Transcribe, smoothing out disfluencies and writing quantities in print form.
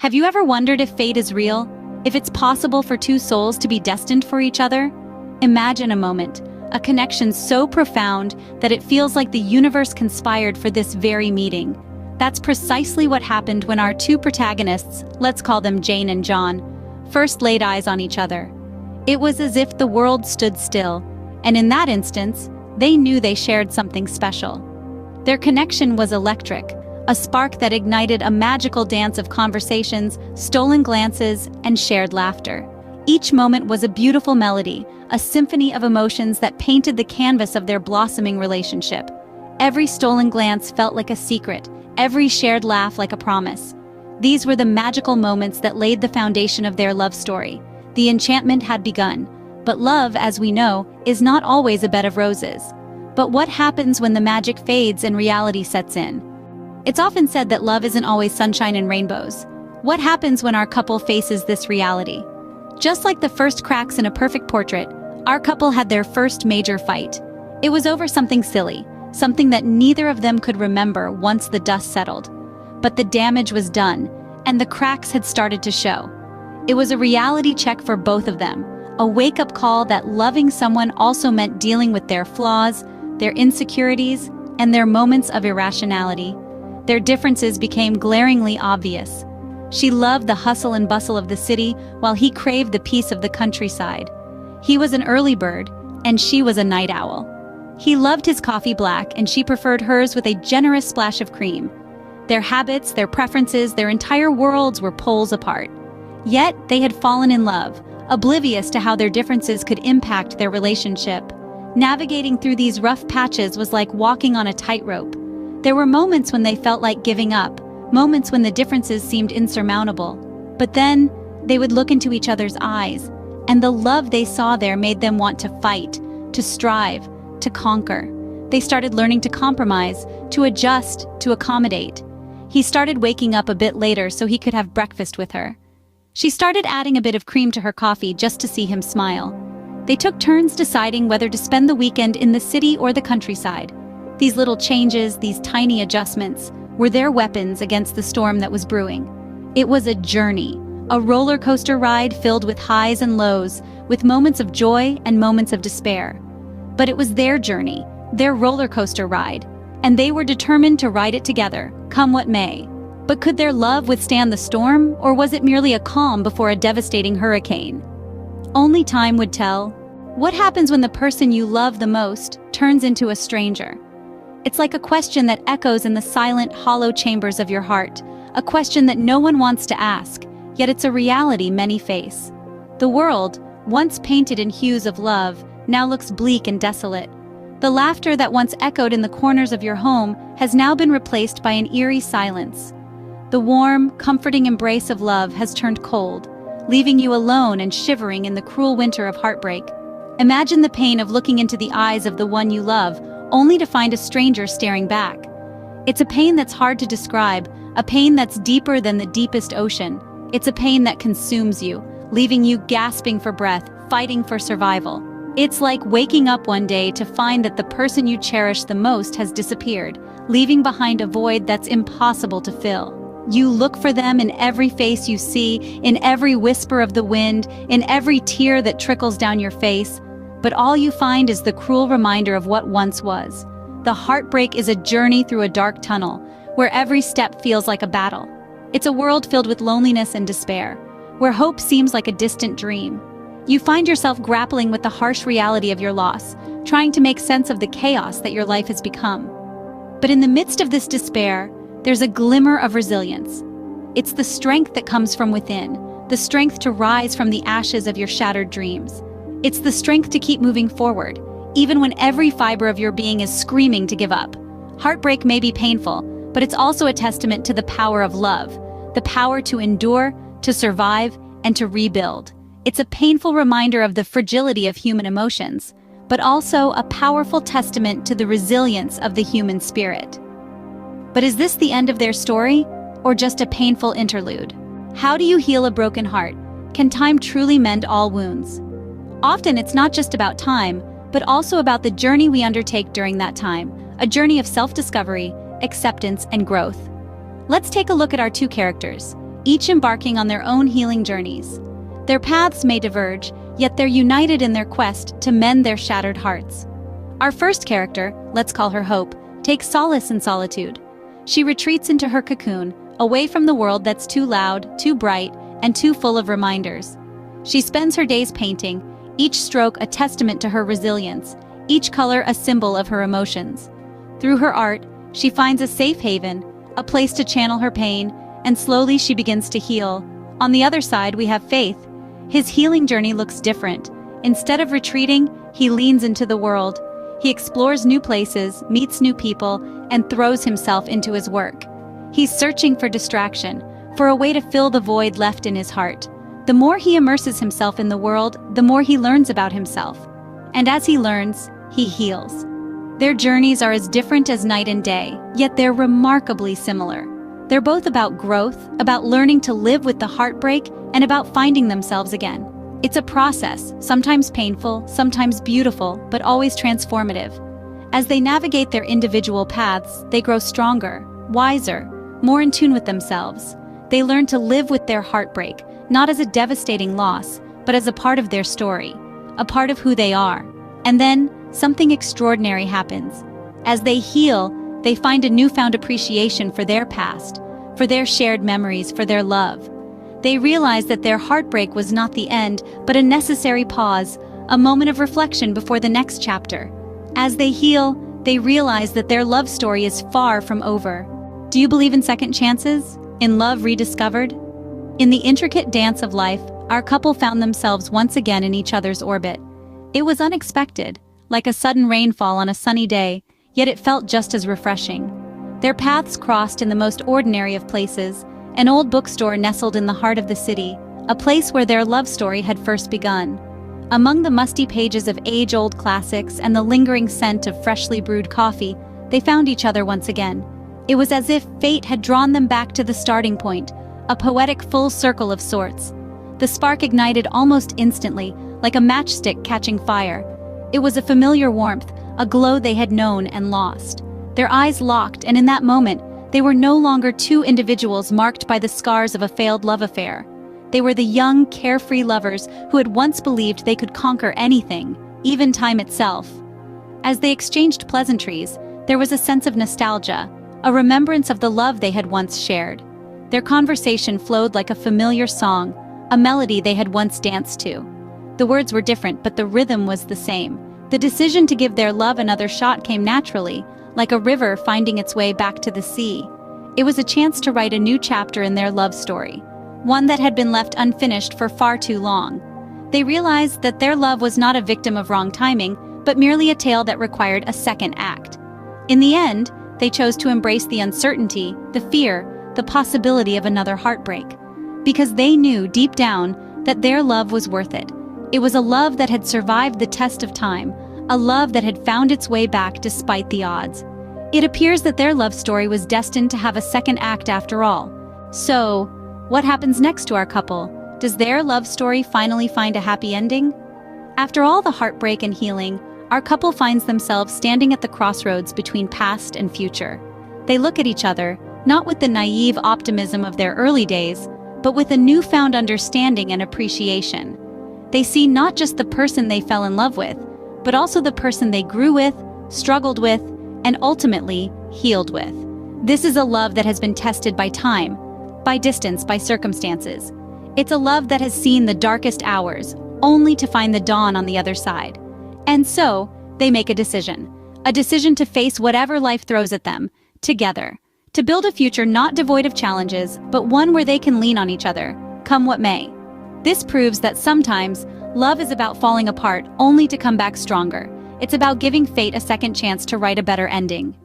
Have you ever wondered if fate is real? If it's possible for two souls to be destined for each other? Imagine a moment, a connection so profound that it feels like the universe conspired for this very meeting. That's precisely what happened when our two protagonists, let's call them Jane and John, first laid eyes on each other. It was as if the world stood still, and in that instance, they knew they shared something special. Their connection was electric, a spark that ignited a magical dance of conversations, stolen glances, and shared laughter. Each moment was a beautiful melody, a symphony of emotions that painted the canvas of their blossoming relationship. Every stolen glance felt like a secret, every shared laugh like a promise. These were the magical moments that laid the foundation of their love story. The enchantment had begun, but love, as we know, is not always a bed of roses. But what happens when the magic fades and reality sets in? It's often said that love isn't always sunshine and rainbows. What happens when our couple faces this reality? Just like the first cracks in a perfect portrait, our couple had their first major fight. It was over something silly, something that neither of them could remember once the dust settled. But the damage was done, and the cracks had started to show. It was a reality check for both of them, a wake-up call that loving someone also meant dealing with their flaws, their insecurities, and their moments of irrationality. Their differences became glaringly obvious. She loved the hustle and bustle of the city, while he craved the peace of the countryside. He was an early bird, and she was a night owl. He loved his coffee black, and she preferred hers with a generous splash of cream. Their habits, their preferences, their entire worlds were poles apart. Yet, they had fallen in love, oblivious to how their differences could impact their relationship. Navigating through these rough patches was like walking on a tightrope. There were moments when they felt like giving up, moments when the differences seemed insurmountable. But then, they would look into each other's eyes, and the love they saw there made them want to fight, to strive, to conquer. They started learning to compromise, to adjust, to accommodate. He started waking up a bit later so he could have breakfast with her. She started adding a bit of cream to her coffee just to see him smile. They took turns deciding whether to spend the weekend in the city or the countryside. These little changes, these tiny adjustments, were their weapons against the storm that was brewing. It was a journey, a roller coaster ride filled with highs and lows, with moments of joy and moments of despair. But it was their journey, their roller coaster ride, and they were determined to ride it together, come what may. But could their love withstand the storm, or was it merely a calm before a devastating hurricane? Only time would tell. What happens when the person you love the most turns into a stranger? It's like a question that echoes in the silent, hollow chambers of your heart, a question that no one wants to ask, yet it's a reality many face. The world, once painted in hues of love, now looks bleak and desolate. The laughter that once echoed in the corners of your home has now been replaced by an eerie silence. The warm, comforting embrace of love has turned cold, leaving you alone and shivering in the cruel winter of heartbreak. Imagine the pain of looking into the eyes of the one you love, only to find a stranger staring back. It's a pain that's hard to describe, a pain that's deeper than the deepest ocean. It's a pain that consumes you, leaving you gasping for breath, fighting for survival. It's like waking up one day to find that the person you cherish the most has disappeared, leaving behind a void that's impossible to fill. You look for them in every face you see, in every whisper of the wind, in every tear that trickles down your face, but all you find is the cruel reminder of what once was. The heartbreak is a journey through a dark tunnel, where every step feels like a battle. It's a world filled with loneliness and despair, where hope seems like a distant dream. You find yourself grappling with the harsh reality of your loss, trying to make sense of the chaos that your life has become. But in the midst of this despair, there's a glimmer of resilience. It's the strength that comes from within, the strength to rise from the ashes of your shattered dreams. It's the strength to keep moving forward, even when every fiber of your being is screaming to give up. Heartbreak may be painful, but it's also a testament to the power of love, the power to endure, to survive, and to rebuild. It's a painful reminder of the fragility of human emotions, but also a powerful testament to the resilience of the human spirit. But is this the end of their story, or just a painful interlude? How do you heal a broken heart? Can time truly mend all wounds? Often it's not just about time, but also about the journey we undertake during that time, a journey of self-discovery, acceptance, and growth. Let's take a look at our two characters. each embarking on their own healing journeys. Their paths may diverge, yet they're united in their quest to mend their shattered hearts. Our first character, let's call her Hope, takes solace in solitude. She retreats into her cocoon, away from the world that's too loud, too bright, and too full of reminders. She spends her days painting, each stroke a testament to her resilience, each color a symbol of her emotions. Through her art, she finds a safe haven, a place to channel her pain, and slowly she begins to heal. On the other side, we have Faith. His healing journey looks different. Instead of retreating, he leans into the world. He explores new places, meets new people, and throws himself into his work. He's searching for distraction, for a way to fill the void left in his heart. The more he immerses himself in the world, the more he learns about himself. And as he learns, he heals. Their journeys are as different as night and day, yet they're remarkably similar. They're both about growth, about learning to live with the heartbreak, and about finding themselves again. It's a process, sometimes painful, sometimes beautiful, but always transformative. As they navigate their individual paths, they grow stronger, wiser, more in tune with themselves. They learn to live with their heartbreak, not as a devastating loss, but as a part of their story, a part of who they are. And then, something extraordinary happens. As they heal, they find a newfound appreciation for their past, for their shared memories, for their love. They realize that their heartbreak was not the end, but a necessary pause, a moment of reflection before the next chapter. As they heal, they realize that their love story is far from over. Do you believe in second chances? In love rediscovered? In the intricate dance of life, our couple found themselves once again in each other's orbit. It was unexpected, like a sudden rainfall on a sunny day, yet it felt just as refreshing. Their paths crossed in the most ordinary of places, an old bookstore nestled in the heart of the city, a place where their love story had first begun. Among the musty pages of age-old classics and the lingering scent of freshly brewed coffee, they found each other once again. It was as if fate had drawn them back to the starting point, a poetic full circle of sorts. The spark ignited almost instantly, like a matchstick catching fire. It was a familiar warmth, a glow they had known and lost. Their eyes locked, and in that moment, they were no longer two individuals marked by the scars of a failed love affair. They were the young, carefree lovers who had once believed they could conquer anything, even time itself. As they exchanged pleasantries, there was a sense of nostalgia, a remembrance of the love they had once shared. Their conversation flowed like a familiar song, a melody they had once danced to. The words were different, but the rhythm was the same. The decision to give their love another shot came naturally, like a river finding its way back to the sea. It was a chance to write a new chapter in their love story, one that had been left unfinished for far too long. They realized that their love was not a victim of wrong timing, but merely a tale that required a second act. In the end, they chose to embrace the uncertainty, the fear, the possibility of another heartbreak, because they knew deep down that their love was worth it. It was a love that had survived the test of time, a love that had found its way back despite the odds. It appears that their love story was destined to have a second act after all. So, what happens next to our couple? Does their love story finally find a happy ending? After all the heartbreak and healing, our couple finds themselves standing at the crossroads between past and future. They look at each other, not with the naive optimism of their early days, but with a newfound understanding and appreciation. They see not just the person they fell in love with, but also the person they grew with, struggled with, and ultimately healed with. This is a love that has been tested by time, by distance, by circumstances. It's a love that has seen the darkest hours, only to find the dawn on the other side. And so, they make a decision to face whatever life throws at them, together, to build a future not devoid of challenges, but one where they can lean on each other, come what may. This proves that sometimes, love is about falling apart only to come back stronger. It's about giving fate a second chance to write a better ending.